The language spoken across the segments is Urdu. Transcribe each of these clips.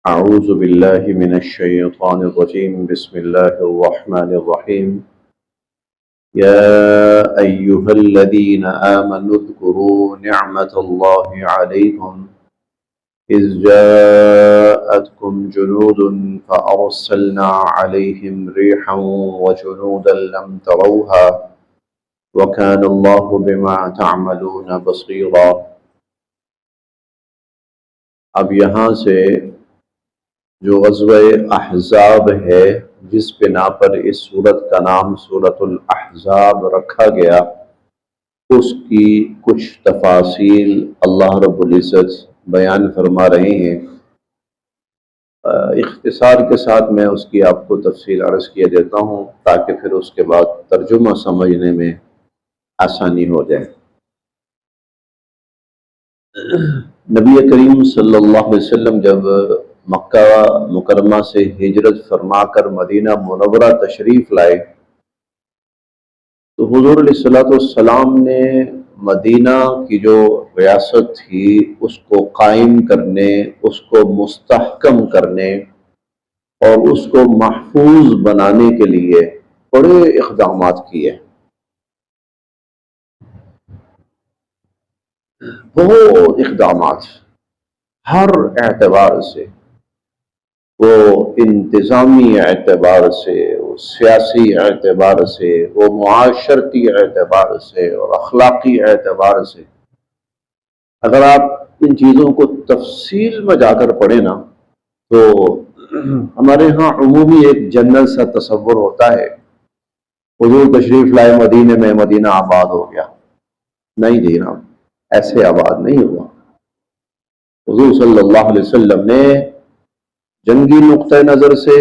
أعوذ بالله من الشيطان الرجيم بسم الله الرحمن الرحيم يا أيها الذين آمنوا اذكروا نعمة الله عليكم إذ جاءتكم جنود فأرسلنا عليهم ريحا وجنودا لم تروها وكان الله بما تعملون بصيرا۔ اب یہاں سے جو غزوہ احزاب ہے جس بنا پر اس سورت کا نام سورۃ الاحزاب رکھا گیا، اس کی کچھ تفاصیل اللہ رب العزت بیان فرما رہے ہیں۔ اختصار کے ساتھ میں اس کی آپ کو تفصیل عرض کیے دیتا ہوں تاکہ پھر اس کے بعد ترجمہ سمجھنے میں آسانی ہو جائے۔ نبی کریم صلی اللہ علیہ وسلم جب مکہ مکرمہ سے ہجرت فرما کر مدینہ منورہ تشریف لائے تو حضور علیہ الصلوۃ والسلام نے مدینہ کی جو ریاست تھی اس کو قائم کرنے، اس کو مستحکم کرنے اور اس کو محفوظ بنانے کے لیے بڑے اقدامات کیے، بہت اقدامات، ہر اعتبار سے، وہ انتظامی اعتبار سے، وہ سیاسی اعتبار سے، وہ معاشرتی اعتبار سے اور اخلاقی اعتبار سے۔ اگر آپ ان چیزوں کو تفصیل میں جا کر پڑھیں نا تو ہمارے ہاں عمومی ایک جنرل سا تصور ہوتا ہے، حضور تشریف لائے مدینے میں، مدینہ آباد ہو گیا۔ نہیں جناب، ایسے آباد نہیں ہوا۔ حضور صلی اللہ علیہ وسلم نے جنگی نقطہ نظر سے،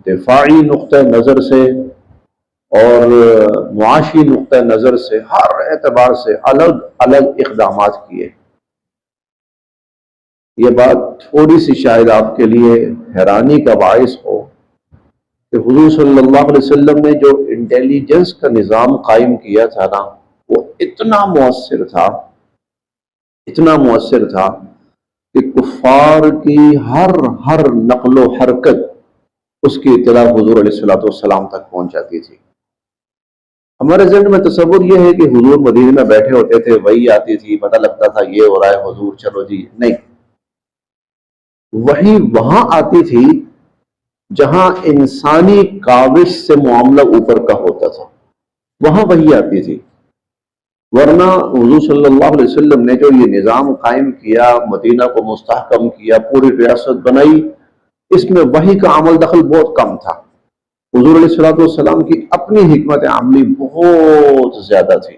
دفاعی نقطہ نظر سے اور معاشی نقطہ نظر سے، ہر اعتبار سے الگ الگ اقدامات کیے۔ یہ بات تھوڑی سی شاید آپ کے لیے حیرانی کا باعث ہو کہ حضور صلی اللہ علیہ وسلم نے جو انٹیلیجنس کا نظام قائم کیا تھا نا، وہ اتنا مؤثر تھا، اتنا مؤثر تھا کہ کفار کی ہر نقل و حرکت اس کی اطلاع حضور علیہ الصلوۃ والسلام تک پہنچ جاتی تھی۔ ہمارے ذہن میں تصور یہ ہے کہ حضور مدینے میں بیٹھے ہوتے تھے، وہی آتی تھی، پتہ لگتا تھا یہ ہو رہا ہے، حضور چلو جی، نہیں، وہی وہاں آتی تھی جہاں انسانی کاوش سے معاملہ اوپر کا ہوتا تھا، وہاں وہی آتی تھی۔ ورنہ حضور صلی اللہ علیہ وسلم نے جو یہ نظام قائم کیا، مدینہ کو مستحکم کیا، پوری ریاست بنائی، اس میں وحی کا عمل دخل بہت کم تھا۔ حضور علیہ الصلوۃ والسلام کی اپنی حکمت عملی بہت زیادہ تھی۔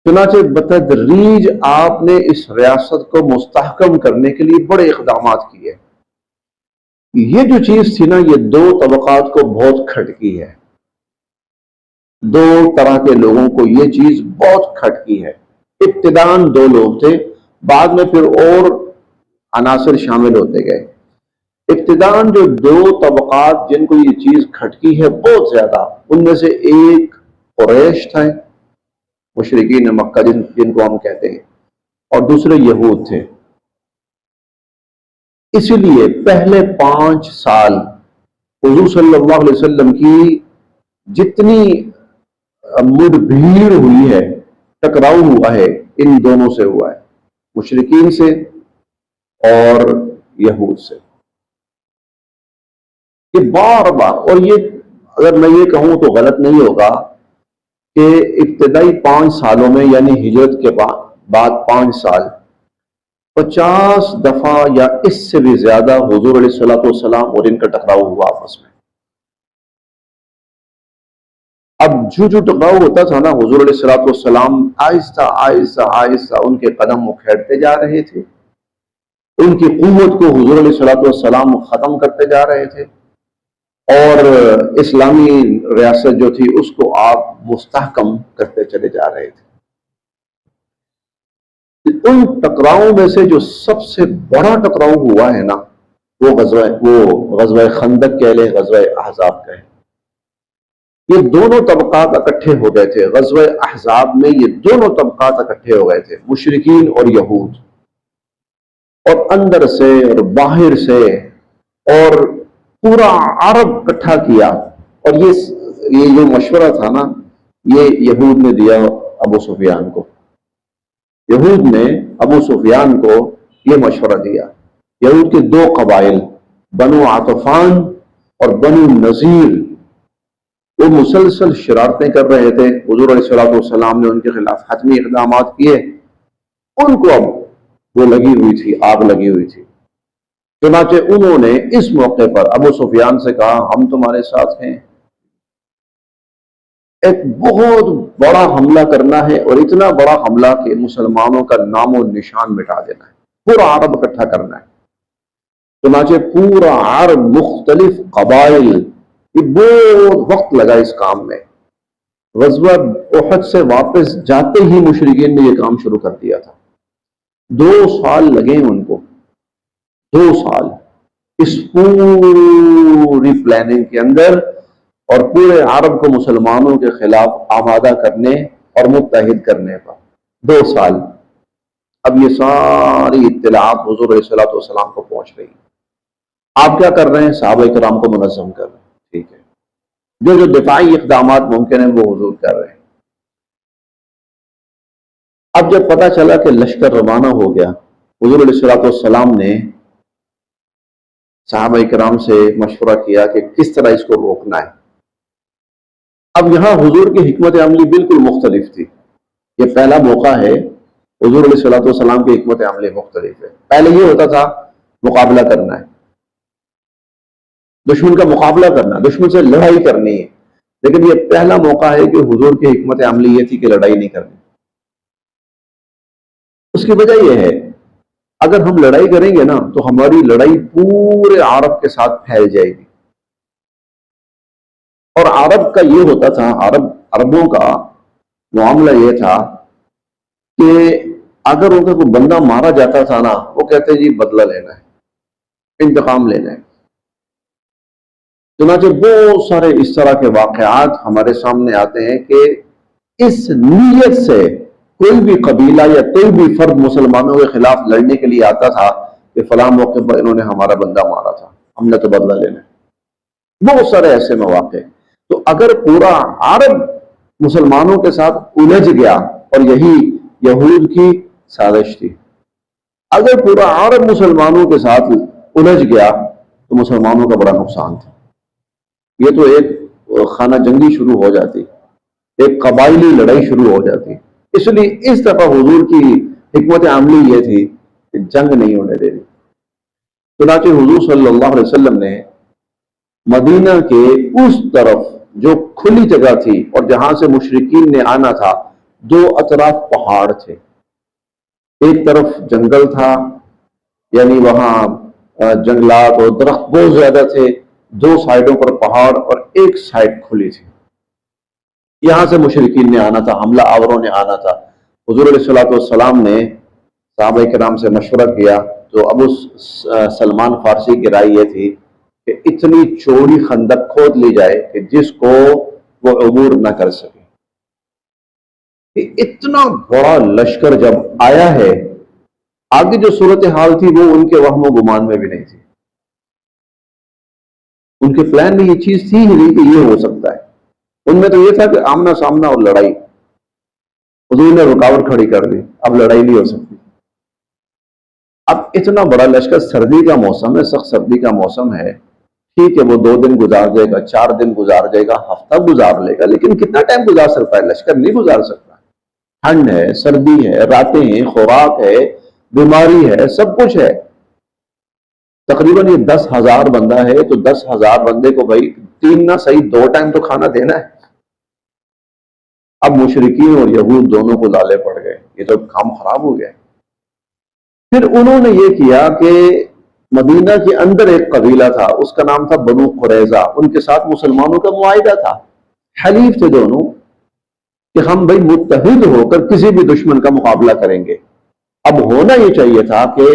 چنانچہ بتدریج آپ نے اس ریاست کو مستحکم کرنے کے لیے بڑے اقدامات کیے۔ یہ جو چیز تھی نا، یہ دو طبقات کو بہت کھٹکی ہے، دو طرح کے لوگوں کو یہ چیز بہت کھٹکی ہے۔ ابتداً دو لوگ تھے، بعد میں پھر اور عناصر شامل ہوتے گئے۔ ابتداً جو دو طبقات جن کو یہ چیز کھٹکی ہے بہت زیادہ، ان میں سے ایک قریش تھے، مشرکین مکہ جن کو ہم کہتے ہیں، اور دوسرے یہود تھے۔ اسی لیے پہلے 5 سال حضور صلی اللہ علیہ وسلم کی جتنی مڈ بھیڑ ہوئی ہے، ٹکراؤ ہوا ہے، ان دونوں سے ہوا ہے، مشرکین سے اور یہود سے۔ یہ بار بار، اور یہ اگر میں یہ کہوں تو غلط نہیں ہوگا کہ ابتدائی 5 سالوں میں، یعنی ہجرت کے بعد 5 سال، 50 دفعہ یا اس سے بھی زیادہ حضور علیہ الصلوۃ والسلام اور ان کا ٹکراؤ ہوا آپس میں۔ اب جو ٹکراؤ ہوتا تھا نا، حضور علیہ الصلوۃ والسلام آہستہ آہستہ آہستہ ان کے قدم اکھیڑتے جا رہے تھے، ان کی قوت کو حضور علیہ الصلوۃ والسلام ختم کرتے جا رہے تھے، اور اسلامی ریاست جو تھی اس کو آپ مستحکم کرتے چلے جا رہے تھے۔ ان ٹکراؤں میں سے جو سب سے بڑا ٹکراؤ ہوا ہے نا، وہ غزوہ خندق کہہ لیں، غزوہ احزاب کہہ لیں۔ یہ دونوں طبقات اکٹھے ہو گئے تھے غزوہ احزاب میں، یہ دونوں طبقات اکٹھے ہو گئے تھے، مشرکین اور یہود۔ اور اندر سے اور باہر سے اور پورا عرب اکٹھا کیا. اور یہ جو مشورہ تھا نا، یہ یہود نے دیا ابو سفیان کو. یہود نے ابو سفیان کو یہ مشورہ دیا. یہود کے دو قبائل، بنو عطفان اور بنو نذیر، وہ مسلسل شرارتیں کر رہے تھے. حضور علیہ الصلوۃ والسلام نے ان کے خلاف حتمی اقدامات کیے. ان کو اب وہ لگی ہوئی تھی، آگ لگی ہوئی تھی. چنانچہ انہوں نے اس موقع پر ابو سفیان سے کہا ہم تمہارے ساتھ ہیں، ایک بہت بڑا حملہ کرنا ہے، اور اتنا بڑا حملہ کہ مسلمانوں کا نام و نشان مٹا دینا ہے، پورا عرب اکٹھا کرنا ہے. چنانچہ پورا عرب، مختلف قبائل، یہ بہت وقت لگا اس کام میں. غزوہ احد سے واپس جاتے ہی مشرکین نے یہ کام شروع کر دیا تھا. 2 سال لگے ان کو، 2 سال اس پوری پلاننگ کے اندر، اور پورے عرب کو مسلمانوں کے خلاف آمادہ کرنے اور متحد کرنے پر 2 سال. اب یہ ساری اطلاعات حضور علیہ الصلوۃ والسلام کو پہنچ رہی ہیں. آپ کیا کر رہے ہیں؟ صحابہ کرام کو منظم کر رہے ہیں. ٹھیک ہے، جو دفاعی اقدامات ممکن ہیں وہ حضور کر رہے ہیں. اب جب پتہ چلا کہ لشکر روانہ ہو گیا، حضور علیہ الصلوۃ والسلام نے صحابہ کرام سے مشورہ کیا کہ کس طرح اس کو روکنا ہے. اب یہاں حضور کی حکمت عملی بالکل مختلف تھی. یہ پہلا موقع ہے، حضور علیہ الصلوۃ والسلام کی حکمت عملی مختلف ہے. پہلے یہ ہوتا تھا مقابلہ کرنا ہے، دشمن کا مقابلہ کرنا، دشمن سے لڑائی کرنی ہے. لیکن یہ پہلا موقع ہے کہ حضور کی حکمت عملی یہ تھی کہ لڑائی نہیں کرنی. اس کی وجہ یہ ہے، اگر ہم لڑائی کریں گے نا تو ہماری لڑائی پورے عرب کے ساتھ پھیل جائے گی. اور عرب کا یہ ہوتا تھا، عربوں کا معاملہ یہ تھا کہ اگر ان کا کوئی بندہ مارا جاتا تھا نا، وہ کہتے جی بدلہ لینا ہے، انتقام لینا ہے. چنانچہ بہت سارے اس طرح کے واقعات ہمارے سامنے آتے ہیں کہ اس نیت سے کوئی بھی قبیلہ یا کوئی بھی فرد مسلمانوں کے خلاف لڑنے کے لیے آتا تھا کہ فلاں موقع پر انہوں نے ہمارا بندہ مارا تھا، ہم نے تو بدلہ لینا ہے. بہت سارے ایسے مواقع. تو اگر پورا عرب مسلمانوں کے ساتھ الجھ گیا، اور یہی یہود کی سازش تھی، اگر پورا عرب مسلمانوں کے ساتھ الجھ گیا تو مسلمانوں کا بڑا نقصان تھا. یہ تو ایک خانہ جنگی شروع ہو جاتی، ایک قبائلی لڑائی شروع ہو جاتی. اس لیے اس دفعہ حضور کی حکمت عملی یہ تھی کہ جنگ نہیں ہونے دینی. چنانچہ حضور صلی اللہ علیہ وسلم نے مدینہ کے اس طرف جو کھلی جگہ تھی اور جہاں سے مشرکین نے آنا تھا، 2 اطراف پہاڑ تھے. ایک طرف جنگل تھا، یعنی وہاں جنگلات اور درخت بہت زیادہ تھے، 2 سائڈوں پر پہاڑ اور ایک سائڈ کھلی تھی. یہاں سے مشرکین نے آنا تھا، حملہ آوروں نے آنا تھا. حضور علیہ الصلوۃ والسلام نے صحابہ کرام سے مشورہ کیا. تو ابو سلمان فارسی کی رائے یہ تھی کہ اتنی چوڑی خندق کھود لی جائے کہ جس کو وہ عبور نہ کر سکے. کہ اتنا بڑا لشکر جب آیا ہے، آگے جو صورتحال تھی وہ ان کے وہم و گمان میں بھی نہیں تھی. ان کے پلان میں یہ چیز تھی ہی نہیں کہ یہ ہو سکتا ہے. ان میں تو یہ تھا کہ آمنا سامنا اور لڑائی. حضور نے رکاوٹ کھڑی کر دی، اب لڑائی نہیں ہو سکتی. اب اتنا بڑا لشکر، سردی کا موسم ہے، سخت سردی کا موسم ہے. ٹھیک ہے، وہ 2 دن گزار جائے گا، 4 دن گزار جائے گا، ہفتہ گزار لے گا، لیکن کتنا ٹائم گزار سکتا ہے؟ لشکر نہیں گزار سکتا. ٹھنڈ ہے، سردی ہے، راتیں ہیں، خوراک ہے، بیماری ہے، سب کچھ ہے. تقریباً یہ 10,000 بندہ ہے، تو 10,000 بندے کو بھائی 3 نہ صحیح 2 ٹائم تو کھانا دینا ہے. اب مشرکین اور یہود دونوں کو لالے پڑ گئے، یہ تو کام خراب ہو گیا. پھر انہوں نے یہ کیا کہ مدینہ کے اندر ایک قبیلہ تھا، اس کا نام تھا بنو قریظہ. ان کے ساتھ مسلمانوں کا معاہدہ تھا، حلیف تھے دونوں کہ ہم بھائی متحد ہو کر کسی بھی دشمن کا مقابلہ کریں گے. اب ہونا یہ چاہیے تھا کہ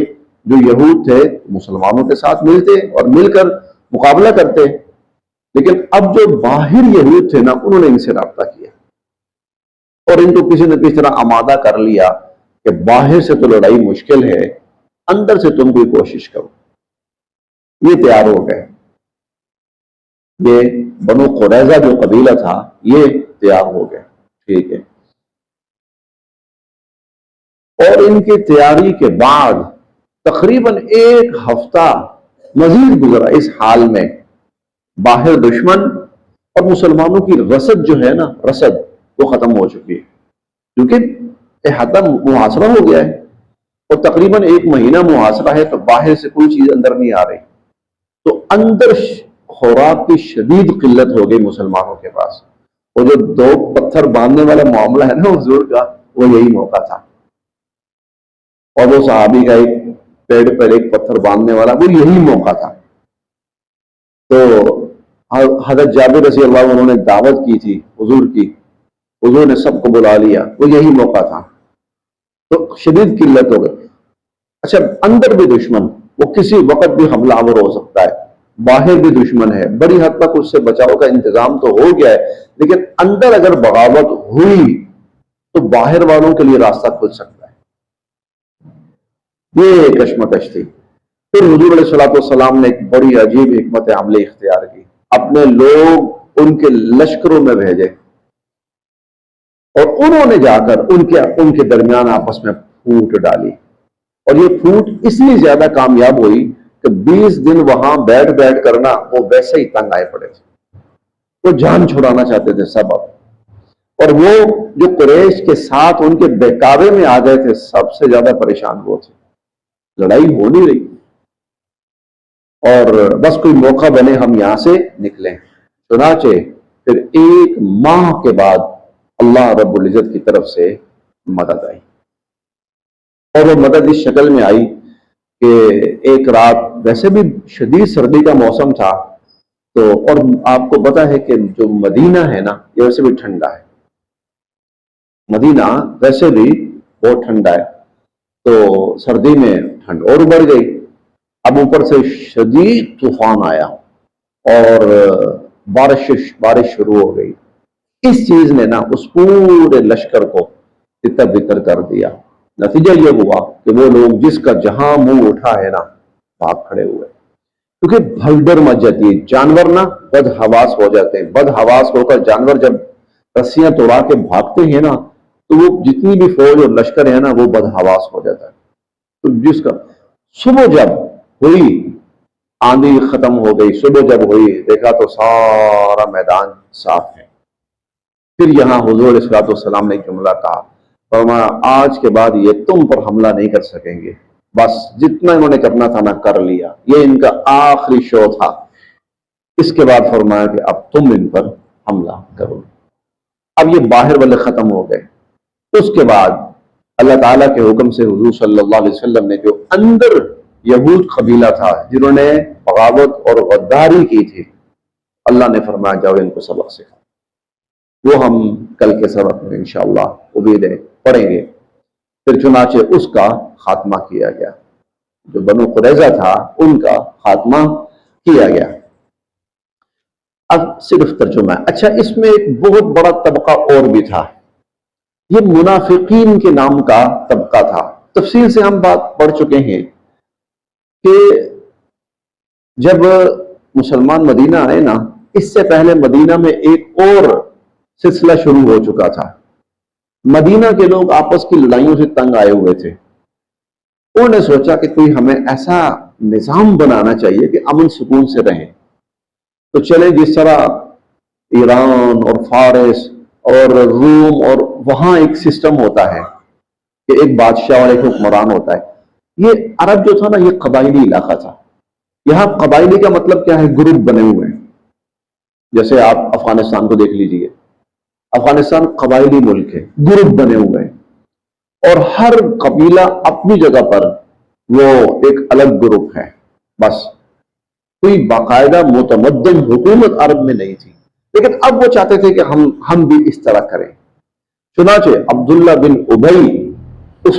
جو یہود تھے مسلمانوں کے ساتھ ملتے اور مل کر مقابلہ کرتے، لیکن اب جو باہر یہود تھے نا، انہوں نے ان سے رابطہ کیا اور ان کو کسی نہ کسی طرح آمادہ کر لیا کہ باہر سے تو لڑائی مشکل ہے، اندر سے تم کوئی کوشش کرو. یہ تیار ہو گئے. یہ بنو قریظہ جو قبیلہ تھا یہ تیار ہو گئے. ٹھیک ہے. اور ان کی تیاری کے بعد تقریباً 1 ہفتہ مزید گزرا اس حال میں. باہر دشمن اور مسلمانوں کی رسد جو ہے نا، رسد وہ ختم ہو چکی ہے، کیونکہ احاطہ محاصرہ ہو گیا ہے اور تقریباً 1 مہینہ محاصرہ ہے، تو باہر سے کوئی چیز اندر نہیں آ رہی. تو اندر خوراک کی شدید قلت ہو گئی مسلمانوں کے پاس. وہ جو 2 پتھر باندھنے والا معاملہ ہے نا حضور کا، وہ یہی موقع تھا. اور وہ صحابی کا ایک پیڑ پر 1 پتھر باندھنے والا، وہ یہی موقع تھا. تو حضرت جابر رضی اللہ عنہ نے دعوت کی تھی حضور کی، حضور نے سب کو بلا لیا، وہ یہی موقع تھا. تو شدید قلت ہو گئی. اچھا، اندر بھی دشمن، وہ کسی وقت بھی حملہ آور ہو سکتا ہے. باہر بھی دشمن ہے، بڑی حد تک اس سے بچاؤ کا انتظام تو ہو گیا ہے، لیکن اندر اگر بغاوت ہوئی تو باہر والوں کے لیے راستہ کھل سکتا ہے. یہ کشمکش تھی. پھر حضور علیہ الصلوۃ والسلام نے ایک بڑی عجیب حکمت عملی اختیار کی. اپنے لوگ ان کے لشکروں میں بھیجے اور انہوں نے جا کر ان کے درمیان آپس میں پھوٹ ڈالی. اور یہ پھوٹ اس لیے زیادہ کامیاب ہوئی کہ 20 دن وہاں بیٹھ کرنا وہ ویسے ہی تنگ آئے پڑے تھے. وہ جان چھڑانا چاہتے تھے سب اب. اور وہ جو قریش کے ساتھ ان کے بہکاوے میں آ گئے تھے، سب سے زیادہ پریشان وہ تھے. لڑائی ہو نہیں رہی اور بس کوئی موقع بنے ہم یہاں سے نکلیں. چنانچہ پھر 1 ماہ کے بعد اللہ رب العزت کی طرف سے مدد آئی. اور وہ مدد اس شکل میں آئی کہ ایک رات، ویسے بھی شدید سردی کا موسم تھا، تو اور آپ کو پتا ہے کہ جو مدینہ ہے نا یہ ویسے بھی ٹھنڈا ہے. مدینہ ویسے بھی بہت ٹھنڈا ہے، تو سردی میں ٹھنڈ اور بڑھ گئی. اب اوپر سے شدید طوفان آیا اور بارش شروع ہو گئی. اس چیز نے نا اس پورے لشکر کو تتر بتر کر دیا. نتیجہ یہ ہوا کہ وہ لوگ جس کا جہاں منہ اٹھا ہے نا بھاگ کھڑے ہوئے، کیونکہ بھگدڑ مچ جاتی ہے. جانور نا بد حواس ہو جاتے ہیں. بد حواس ہو کر جانور جب رسیاں توڑا کے بھاگتے ہیں نا، تو وہ جتنی بھی فوج اور لشکر ہے نا وہ بد حواس ہو جاتا ہے. تو جس کا صبح جب ہوئی، آندھی ختم ہو گئی، صبح جب ہوئی دیکھا تو سارا میدان صاف ہے. پھر یہاں حضور علیہ الصلوۃ والسلام نے ایک جملہ کہا، فرمایا آج کے بعد یہ تم پر حملہ نہیں کر سکیں گے. بس جتنا انہوں نے کرنا تھا نا کر لیا، یہ ان کا آخری شو تھا. اس کے بعد فرمایا کہ اب تم ان پر حملہ کرو. اب یہ باہر والے ختم ہو گئے. اس کے بعد اللہ تعالیٰ کے حکم سے حضور صلی اللہ علیہ وسلم نے جو اندر یہود قبیلہ تھا جنہوں نے بغاوت اور غداری کی تھی، اللہ نے فرمایا جاؤ ان کو سبق سکھاؤ. وہ ہم کل کے سبق میں انشاءاللہ امید ہے پڑھیں گے. پھر چنانچہ اس کا خاتمہ کیا گیا. جو بنو قریظہ تھا ان کا خاتمہ کیا گیا. اب صرف ترجمہ ہے. اچھا، اس میں ایک بہت بڑا طبقہ اور بھی تھا. یہ منافقین کے نام کا طبقہ تھا. تفصیل سے ہم بات پڑھ چکے ہیں کہ جب مسلمان مدینہ آئے نا، اس سے پہلے مدینہ میں ایک اور سلسلہ شروع ہو چکا تھا. مدینہ کے لوگ آپس کی لڑائیوں سے تنگ آئے ہوئے تھے. انہوں نے سوچا کہ کوئی ہمیں ایسا نظام بنانا چاہیے کہ امن سکون سے رہیں. تو چلے جس طرح ایران اور فارس اور روم اور وہاں ایک سسٹم ہوتا ہے کہ ایک بادشاہ اور ایک حکمران ہوتا ہے. یہ عرب جو تھا نا یہ قبائلی علاقہ تھا. یہاں قبائلی کا مطلب کیا ہے؟ گروپ بنے ہوئے ہیں. جیسے آپ افغانستان کو دیکھ لیجئے، افغانستان قبائلی ملک ہے، گروپ بنے ہوئے ہیں اور ہر قبیلہ اپنی جگہ پر وہ ایک الگ گروپ ہے. بس کوئی باقاعدہ متمدن حکومت عرب میں نہیں تھی، لیکن اب وہ چاہتے تھے کہ ہم بھی اس طرح کریں. چنانچہ عبداللہ بن ابی اس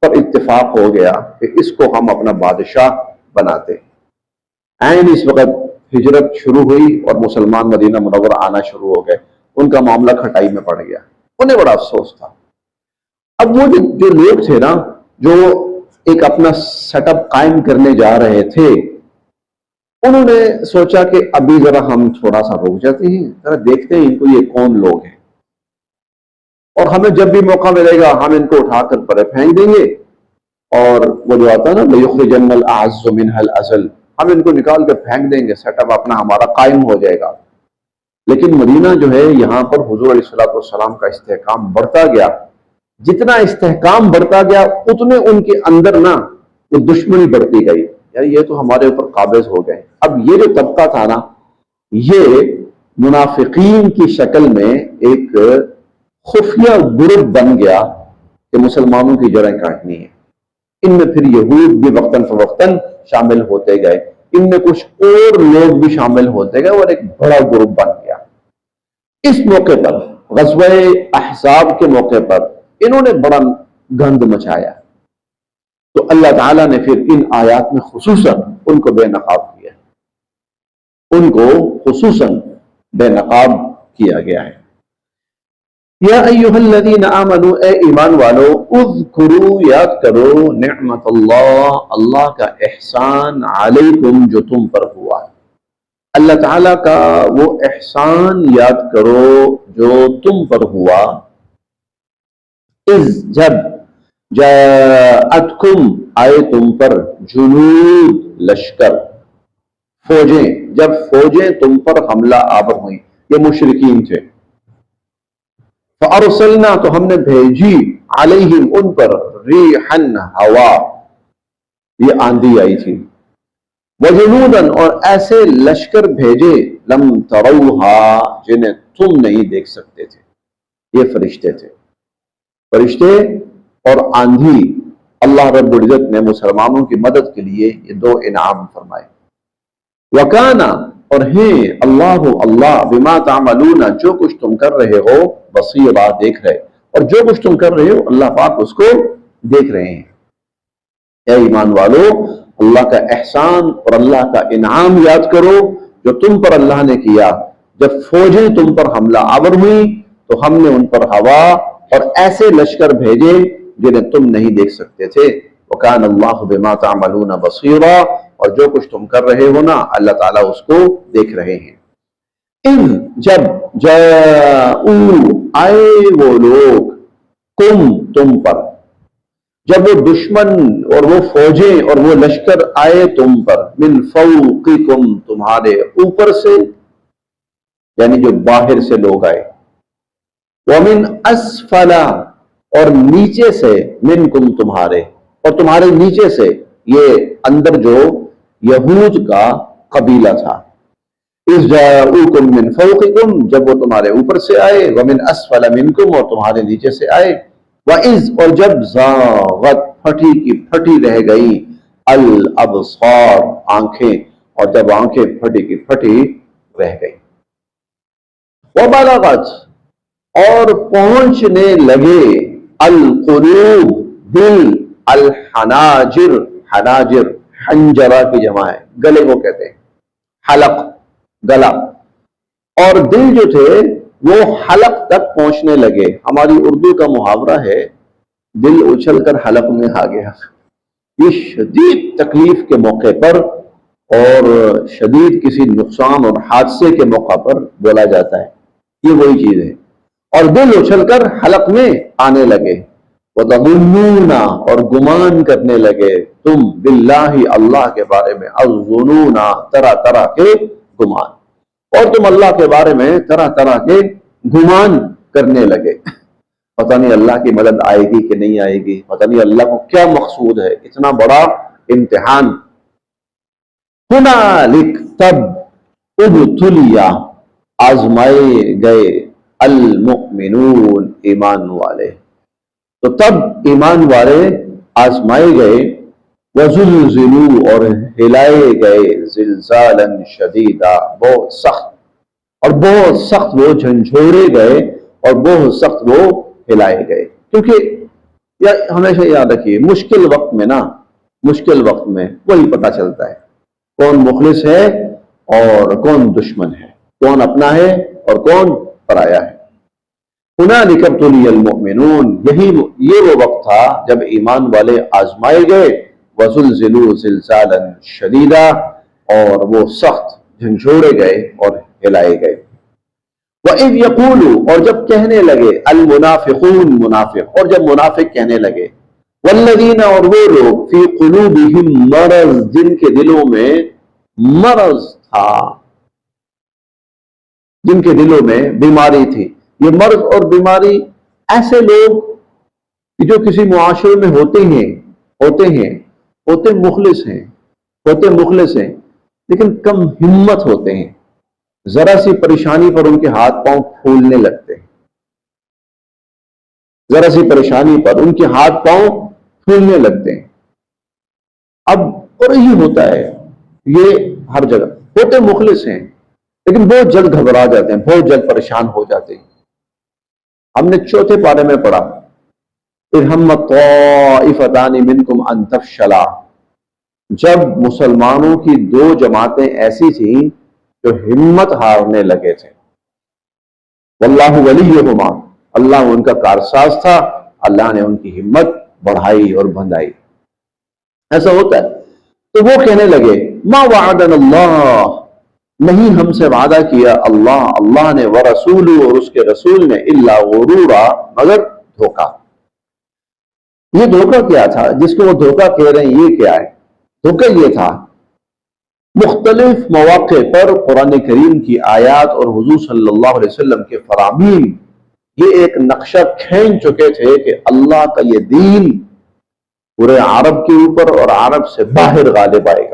پر اتفاق ہو گیا کہ اس کو ہم اپنا بادشاہ بناتے. عین اس وقت ہجرت شروع ہوئی اور مسلمان مدینہ منورہ آنا شروع ہو گئے. ان کا معاملہ کھٹائی میں پڑ گیا. انہیں بڑا افسوس تھا. اب وہ جو لوگ تھے نا جو ایک اپنا سیٹ اپ قائم کرنے جا رہے تھے، انہوں نے سوچا کہ ابھی ذرا ہم تھوڑا سا رک جاتے ہیں، ذرا دیکھتے ہیں ان کو یہ کون لوگ ہیں، اور ہمیں جب بھی موقع ملے گا ہم ان کو اٹھا کر پرے پھینک دیں گے، اور وہ جو آتا ہے نا لَيُخْرِجَنَّ الْأَعَزُّ مِنْهَا الْأَذَلَّ، ہم ان کو نکال کے پھینک دیں گے، سیٹ اپ اپنا ہمارا قائم ہو جائے گا۔ لیکن مدینہ جو ہے یہاں پر حضور علیہ الصلوۃ والسلام کا استحکام بڑھتا گیا، جتنا استحکام بڑھتا گیا اتنے ان کے اندر نا وہ دشمنی بڑھتی گئی، یار یہ تو ہمارے اوپر قابض ہو گئے۔ اب یہ جو طبقہ تھا نا، یہ منافقین کی شکل میں ایک خفیہ گروپ بن گیا کہ مسلمانوں کی جڑیں کاٹنی ہے۔ ان میں پھر یہود بھی وقتاً فوقتاً شامل ہوتے گئے، ان میں کچھ اور لوگ بھی شامل ہوتے گئے، اور ایک بڑا گروپ بن گیا۔ اس موقع پر غزوہ احزاب کے موقع پر انہوں نے بڑا گند مچایا، تو اللہ تعالیٰ نے پھر ان آیات میں خصوصاً ان کو بے نقاب کیا، ان کو خصوصاً بے نقاب کیا گیا ہے۔ یا ایھا الذین آمنوا، اے ایمان والو، اذکروا، یاد کرو، نعمت اللہ، اللہ کا احسان، علیکم، جو تم پر ہوا، اللہ تعالیٰ کا وہ احسان یاد کرو جو تم پر ہوا، اذ، جب، جاءتکم، آئے تم پر، جنود، لشکر، فوجیں، جب فوجیں تم پر حملہ آور ہوئیں، یہ مشرکین تھے، فَأَرْسَلْنَا، تو ہم نے بھیجی، علیہم، ان پر، ریحًا، ہوا، یہ آندھی آئی تھی، وجنوداً، اور ایسے لشکر بھیجے، لم تروہا، جنہیں تم نہیں دیکھ سکتے تھے، یہ فرشتے تھے، فرشتے اور آندھی۔ اللہ رب العزت نے مسلمانوں کی مدد کے لیے یہ دو انعام فرمائے۔ وَكَانَ، اور ہیں، اللہ، اللہ، بما تعملون، جو کچھ تم کر رہے ہو، بصیرا، دیکھ رہے، اور جو کچھ تم کر رہے ہو اللہ پاک اس کو دیکھ رہے ہیں۔ اے ایمان والو، اللہ کا احسان اور اللہ کا انعام یاد کرو جو تم پر اللہ نے کیا، جب فوجیں تم پر حملہ آور ہوئی تو ہم نے ان پر ہوا اور ایسے لشکر بھیجے جنہیں تم نہیں دیکھ سکتے تھے۔ وَكَانَ اللَّهُ بِمَا تَعْمَلُونَ بَصِيرًا، اور جو کچھ تم کر رہے ہو نا اللہ تعالیٰ اس کو دیکھ رہے ہیں۔ اِذْ، جب، جاءوا، آئے وہ لوگ، تم پر، جب وہ دشمن اور وہ فوجیں اور وہ لشکر آئے تم پر، من فوقکم، تمہارے اوپر سے، یعنی جو باہر سے لوگ آئے، ومن اسفل، اور نیچے سے، منکم، تمہارے، اور تمہارے نیچے سے، یہ اندر جو یہود کا قبیلہ تھا، اذ جاءوکم من فوقکم، جب وہ تمہارے اوپر سے آئے، ومن اسفل منکم، اور تمہارے نیچے سے آئے، وَإِذْ، اور جب زاغت، پھٹی کی پھٹی رہ گئی، الابصار، آنکھیں، اور جب آنکھیں پھٹی کی پھٹی رہ گئی، وبلغت، اور پہنچنے لگے، القلوب، دل، الحناجر، حناجر حنجرہ کی جمع ہے، گلے کو کہتے ہیں، حلق، گلا، اور دل جو تھے وہ حلق تک پہنچنے لگے۔ ہماری اردو کا محاورہ ہے، دل اچھل کر حلق میں آ گیا۔ یہ شدید تکلیف کے موقع پر اور شدید کسی نقصان اور حادثے کے موقع پر بولا جاتا ہے، یہ وہی چیز ہے۔ اور دل اچھل کر حلق میں آنے لگے، وَتَظُنُّونَ، اور گمان کرنے لگے تم، باللہ، اللہ کے بارے میں، الظنون، طرح طرح کے گمان، اور تم اللہ کے بارے میں طرح طرح کے گمان کرنے لگے، پتہ نہیں اللہ کی مدد آئے گی کہ نہیں آئے گی، پتہ نہیں اللہ کو کیا مقصود ہے، اتنا بڑا امتحان۔ ہنالک، تب، ابتلیا، آزمائے گئے، المؤمنون، ایمان والے، تو تب ایمان والے آزمائے گئے، وزلزلوا، اور ہلائے گئے، زلزالا شدیدا، بہت سخت، اور بہت سخت وہ جھنجھوڑے گئے، اور بہت سخت وہ ہلائے گئے۔ کیونکہ ہمیشہ یاد رکھیے، مشکل وقت میں نا، مشکل وقت میں وہی پتہ چلتا ہے کون مخلص ہے اور کون دشمن ہے، کون اپنا ہے اور کون پرایا ہے۔ هنالك ابتلي المؤمنون، یہ وہ وقت تھا جب ایمان والے آزمائے گئے، وزلزلوا زلزالا شدیدا، اور وہ سخت جھنجھوڑے گئے اور ہلائے گئے۔ وَإِذْ يَقُولُ، اور جب کہنے لگے، المنافقون، منافق، اور جب منافق کہنے لگے، والذین، اور وہ لوگ، فی قلوبہم مرض، جن کے دلوں میں مرض تھا، جن کے دلوں میں بیماری تھی۔ یہ مرض اور بیماری ایسے لوگ جو کسی معاشرے میں ہوتے مخلص ہیں لیکن کم ہمت ہوتے ہیں، ذرا سی پریشانی پر ان کے ہاتھ پاؤں پھولنے لگتے ہیں، ذرا سی پریشانی پر ان کے ہاتھ پاؤں پھولنے لگتے ہیں۔ اب اور یہ ہوتا ہے، یہ ہر جگہ ہوتے مخلص ہیں لیکن بہت جلد گھبرا جاتے ہیں، بہت جلد پریشان ہو جاتے ہیں۔ ہم نے چوتھے پارے میں پڑھا، اذ ہمت طائفتان منکم ان تفشلا، جب مسلمانوں کی دو جماعتیں ایسی تھیں جو ہمت ہارنے لگے تھے، واللہ ولیہما، اللہ ان کا کارساز تھا، اللہ نے ان کی ہمت بڑھائی اور بندھائی۔ ایسا ہوتا ہے تو وہ کہنے لگے، ما وعدنا اللہ، نہیں ہم سے وعدہ کیا اللہ نے، ورسول، اور اس کے رسول نے، الا غرورا، مگر دھوکہ۔ یہ دھوکہ کیا تھا جس کو وہ دھوکہ کہہ رہے ہیں؟ یہ کیا ہے دھوکہ؟ یہ تھا مختلف مواقع پر قرآن کریم کی آیات اور حضور صلی اللہ علیہ وسلم کے فرامین یہ ایک نقشہ کھینچ چکے تھے کہ اللہ کا یہ دین پورے عرب کے اوپر اور عرب سے باہر غالب آئے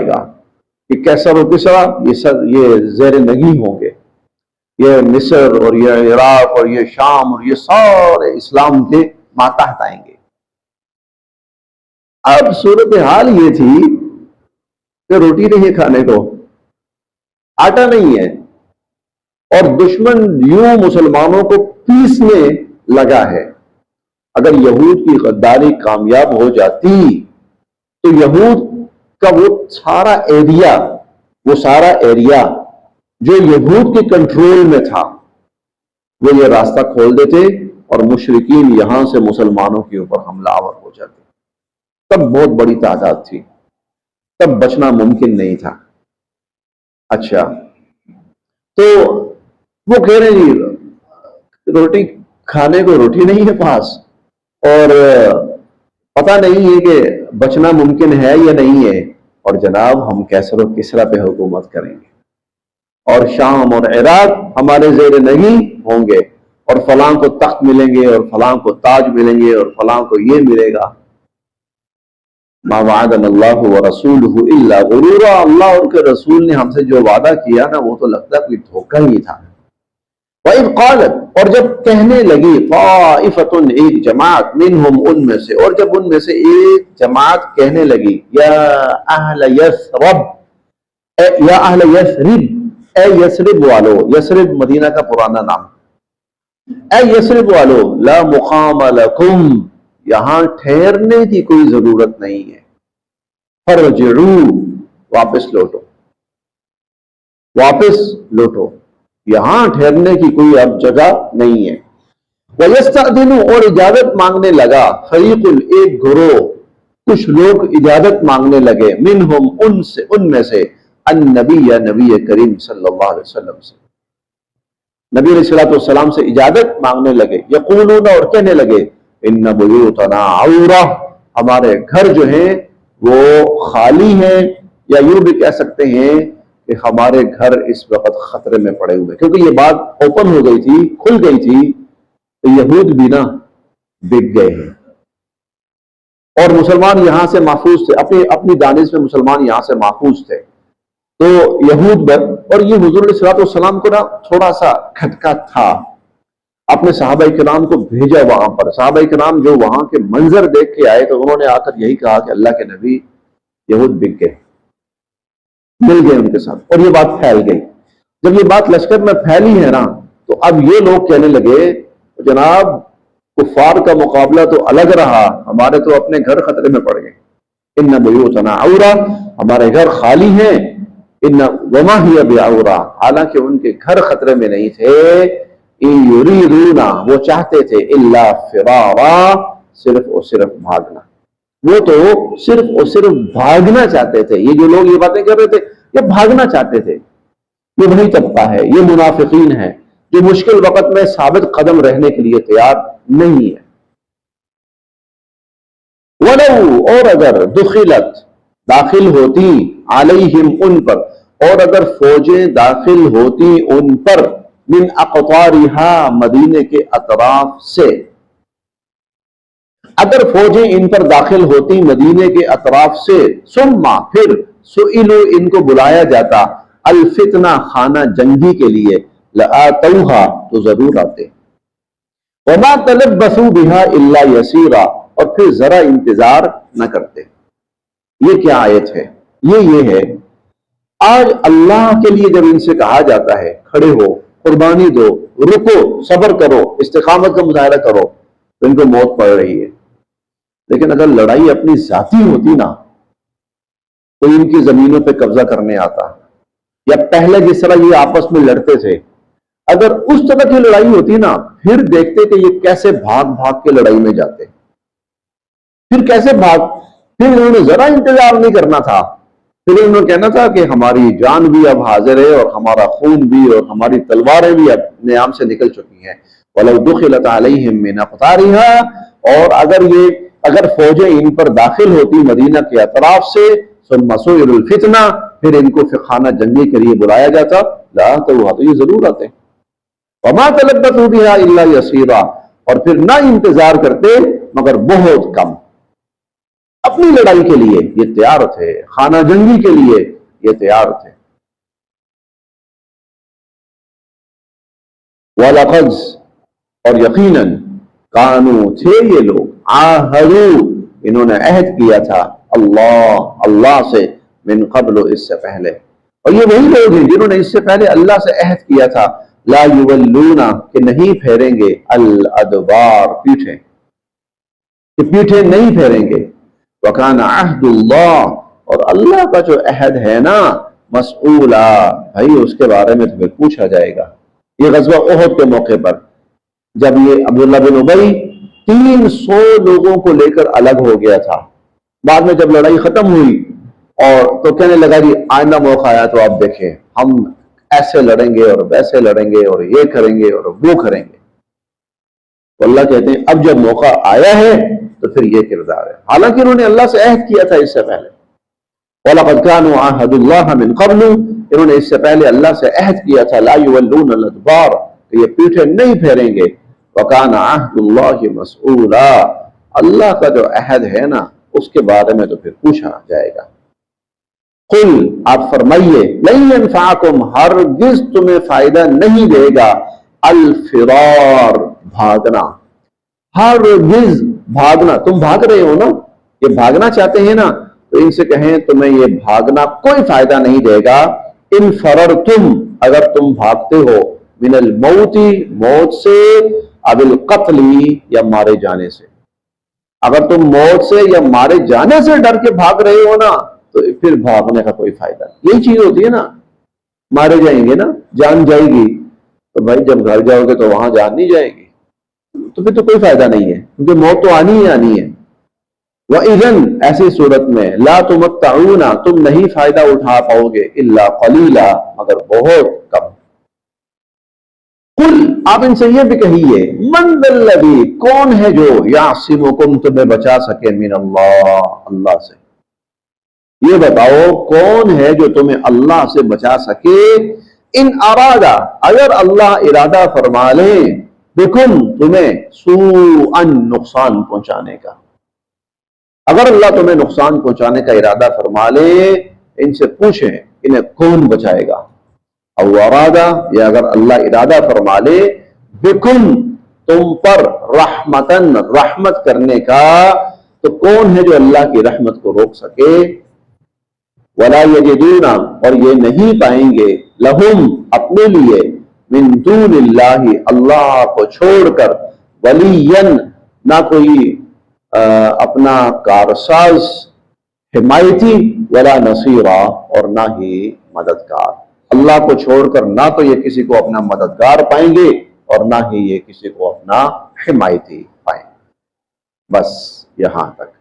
گا۔ یہ کیسر و کسرا یہ زیر نگی ہوں گے، یہ مصر اور یہ عراق اور یہ شام اور یہ سارے اسلام کے ماتحت آئیں گے۔ اب صورتحال یہ تھی کہ روٹی نہیں ہے کھانے کو، آٹا نہیں ہے، اور دشمن یوں مسلمانوں کو پیسنے لگا ہے۔ اگر یہود کی غداری کامیاب ہو جاتی تو یہود کا وہ سارا ایریا جو یہود کے کنٹرول میں تھا وہ یہ راستہ کھول دیتے اور مشرکین یہاں سے مسلمانوں کے اوپر حملہ آور ہو جاتے۔ تب بہت بڑی تعداد تھی، تب بچنا ممکن نہیں تھا۔ اچھا، تو وہ کہہ رہے جی روٹی کھانے کو روٹی نہیں ہے پاس، اور پتہ نہیں ہے کہ بچنا ممکن ہے یا نہیں ہے، اور جناب ہم کیسر و کسرا پہ حکومت کریں گے، اور شام اور عراق ہمارے زیر نگی ہوں گے، اور فلاں کو تخت ملیں گے، اور فلاں کو تاج ملیں گے، اور فلاں کو یہ ملے گا۔ ما وعدنا اللہ ورسولہ الا غرورا، اللہ اور کے رسول نے ہم سے جو وعدہ کیا نا وہ تو لگتا ہے کوئی دھوکہ ہی تھا۔ وَإِذْ قَالَتْ، اور جب کہنے لگی، طَائِفَةٌ، ایک جماعت، منہم، ان میں سے، اور جب ان میں سے ایک جماعت کہنے لگی، یا اہل یثرب، یا اہل یثرب، اے یثرب والو، یثرب مدینہ کا پرانا نام، اے یثرب والو، لا مقام لکم، یہاں ٹھہرنے کی کوئی ضرورت نہیں ہے، فرجعوا، واپس لوٹو، یہاں ٹھہرنے کی کوئی اب جگہ نہیں ہے۔ وَيَسْتَأْذِنُوا، اور اجازت مانگنے لگا، فریق، ایک گروہ، کچھ لوگ اجازت مانگنے لگے، منہم، ان میں سے، النبی، نبی کریم صلی اللہ علیہ وسلم سے، نبی علیہ السلام سے اجازت مانگنے لگے، یقولون، اور کہنے لگے، ان بیوتنا عورہ، ہمارے گھر جو ہیں وہ خالی ہیں، یا یوں بھی کہہ سکتے ہیں کہ ہمارے گھر اس وقت خطرے میں پڑے ہوئے، کیونکہ یہ بات اوپن ہو گئی تھی، کھل گئی تھی، تو یہود بھی نا بک گئے ہیں، اور مسلمان یہاں سے محفوظ تھے، اپنی دانش میں مسلمان یہاں سے محفوظ تھے، تو یہود اور یہ حضور علیہ السلام کو نا تھوڑا سا کھٹکا تھا، اپنے صحابہ کرام کو بھیجا وہاں پر، صحابہ کرام جو وہاں کے منظر دیکھ کے آئے تو انہوں نے آ کر یہی کہا کہ اللہ کے نبی، یہود بک گئے، مل گئے ان کے ساتھ، اور یہ بات پھیل گئی۔ جب یہ بات لشکر میں پھیلی ہے نا تو اب یہ لوگ کہنے لگے، جناب کفار کا مقابلہ تو الگ رہا، ہمارے تو اپنے گھر خطرے میں پڑ گئے، ان بیوتنا عورہ، ہمارے گھر خالی ہیں، ان وما ہی بعورا، حالانکہ ان کے گھر خطرے میں نہیں تھے، ان یریدون وہ چاہتے تھے، الا فرارا صرف اور صرف بھاگنا، وہ تو صرف اور صرف بھاگنا چاہتے تھے۔ یہ جو لوگ یہ باتیں کر رہے تھے یہ بھاگنا چاہتے تھے۔ یہ وہی طبقہ ہے، یہ منافقین ہے جو مشکل وقت میں ثابت قدم رہنے کے لیے تیار نہیں ہے۔ وَلَوْ اور اگر دخلت داخل ہوتی علیہم ان پر، اور اگر فوجیں داخل ہوتی ان پر، من اقطارها مدینے کے اطراف سے، اگر فوجیں ان پر داخل ہوتی مدینے کے اطراف سے، ثم پھر سئلوا ان کو بلایا جاتا، الفتنہ خانہ جنگی کے لیے، لآتوها تو ضرور آتے، وما تلبثوا بها الا یسیرا اور پھر ذرا انتظار نہ کرتے۔ یہ کیا آیت ہے؟ یہ ہے آج اللہ کے لیے جب ان سے کہا جاتا ہے کھڑے ہو، قربانی دو، رکو، صبر کرو، استقامت کا مظاہرہ کرو، تو ان کو موت پڑ رہی ہے۔ لیکن اگر لڑائی اپنی ذاتی ہوتی نا، کوئی ان کی زمینوں پہ قبضہ کرنے آتا، یا پہلے جس طرح یہ آپس میں لڑتے تھے، اگر اس طرح کی لڑائی ہوتی نا، پھر دیکھتے کہ یہ کیسے بھاگ بھاگ کے لڑائی میں جاتے، پھر کیسے پھر انہوں نے ذرا انتظار نہیں کرنا تھا، پھر انہوں نے کہنا تھا کہ ہماری جان بھی اب حاضر ہے، اور ہمارا خون بھی، اور ہماری تلواریں بھی اب نیام سے نکل چکی ہیں۔ وَلَوْ دُخِلَتْ عَلَيْهِمْ مِنْ أَقْطَارِهَا اور اگر فوجیں ان پر داخل ہوتی مدینہ کے اطراف سے، ثُمَّ سُئِلُوا الْفِتْنَةَ پھر ان کو خانہ جنگی کے لیے بلایا جاتا، لَآتَوْهَا تو یہ ضرور آتے، وَمَا تَلَبَّثُوا بِهَا إِلَّا يَسِيرًا اور پھر نہ انتظار کرتے مگر بہت کم۔ اپنی لڑائی کے لیے یہ تیار تھے، خانہ جنگی کے لیے یہ تیار تھے۔ وَلَقَدْ اور یقیناً کانوا تھے یہ لوگ، عَاهَدُوا انہوں نے عہد کیا تھا، اللہ سے، من قبل اس سے پہلے، اور یہ وہی لوگ ہیں جنہوں نے اس سے پہلے اللہ سے عہد کیا تھا، لا یولون کہ نہیں پھیریں گے، الادبار پیٹھیں، کہ پیٹھیں نہیں پھیریں گے، وَكَانَ عَهْدُ اللَّهِ اور اللہ کا جو عہد ہے نا، مسئولا بھائی اس کے بارے میں تمہیں پوچھا جائے گا۔ یہ غزوہ احد کے موقع پر جب یہ عبداللہ بن ابی 300 لوگوں کو لے کر الگ ہو گیا تھا، بعد میں جب لڑائی ختم ہوئی اور تو کہنے لگا جی آئندہ موقع آیا تو آپ دیکھیں ہم ایسے لڑیں گے اور ویسے لڑیں گے اور یہ کریں گے اور وہ کریں گے، تو اللہ کہتے ہیں اب جب موقع آیا ہے تو پھر یہ کردار ہے، حالانکہ انہوں نے اللہ سے عہد کیا تھا اس سے پہلے۔ وَلَقَدْ كَانُوا عَاهَدُوا اللَّهَ مِنْ قَبْلُ انہوں نے اس سے پہلے اللہ سے عہد کیا تھا، لَا يُوَلُّونَ الْأَدْبَارَ کہ یہ پیٹھیں نہیں پھیریں گے، وَكَانَ عَهْدُ اللَّهِ مَسْئُولًا اللہ کا جو عہد ہے نا اس کے بارے میں تو پھر پوچھا جائے گا۔ قل آپ فرمائیے، لَن يَنْفَعَكُمْ ہرگز تمہیں فائدہ نہیں دے گا، الفرار بھاگنا، ہرگز بھاگنا، تم بھاگ رہے ہو نا، یہ بھاگنا چاہتے ہیں نا، تو ان سے کہیں تمہیں یہ بھاگنا کوئی فائدہ نہیں دے گا، ان فررتم اگر تم بھاگتے ہو، من الموت موت سے، اب القتل یا مارے جانے سے، اگر تم موت سے یا مارے جانے سے ڈر کے بھاگ رہے ہو نا تو پھر بھاگنے کا کوئی فائدہ نہیں۔ یہی چیز ہوتی ہے نا، مارے جائیں گے نا، جان جائے گی، تو بھائی جب گھر جاؤ گے تو وہاں جان نہیں جائے گی، تو پھر تو کوئی فائدہ نہیں ہے، کیونکہ موت تو آنی ہی آنی ہے۔ وَإِذًا ایسی صورت میں لا تُمَتَّعُونَ تم نہیں فائدہ اٹھا پاؤ گے، إِلَّا قَلِيلًا مگر بہت کم۔ قل آپ ان سے یہ بھی کہیے، من ذا الذی کون ہے جو یعصمکم تمہیں بچا سکے، من اللہ سے، یہ بتاؤ کون ہے جو تمہیں اللہ سے بچا سکے، ان ارادہ اگر اللہ ارادہ فرما لے، بکم تمہیں سوءا نقصان پہنچانے کا، اگر اللہ تمہیں نقصان پہنچانے کا ارادہ فرما لے، ان سے پوچھیں انہیں کون بچائے گا، او ارادہ یا اگر اللہ ارادہ فرما لے، بکم تم پر رحمتن رحمت کرنے کا، تو کون ہے جو اللہ کی رحمت کو روک سکے، ولا یجدون اور یہ نہیں پائیں گے، لہم اپنے لیے، من دون اللہ اللہ کو چھوڑ کر، ولین نہ کوئی اپنا کارساز، حمایتی ولا نصیرا، اور نہ ہی مددگار۔ اللہ کو چھوڑ کر نہ تو یہ کسی کو اپنا مددگار پائیں گے اور نہ ہی یہ کسی کو اپنا حمایتی پائیں گے۔ بس یہاں تک۔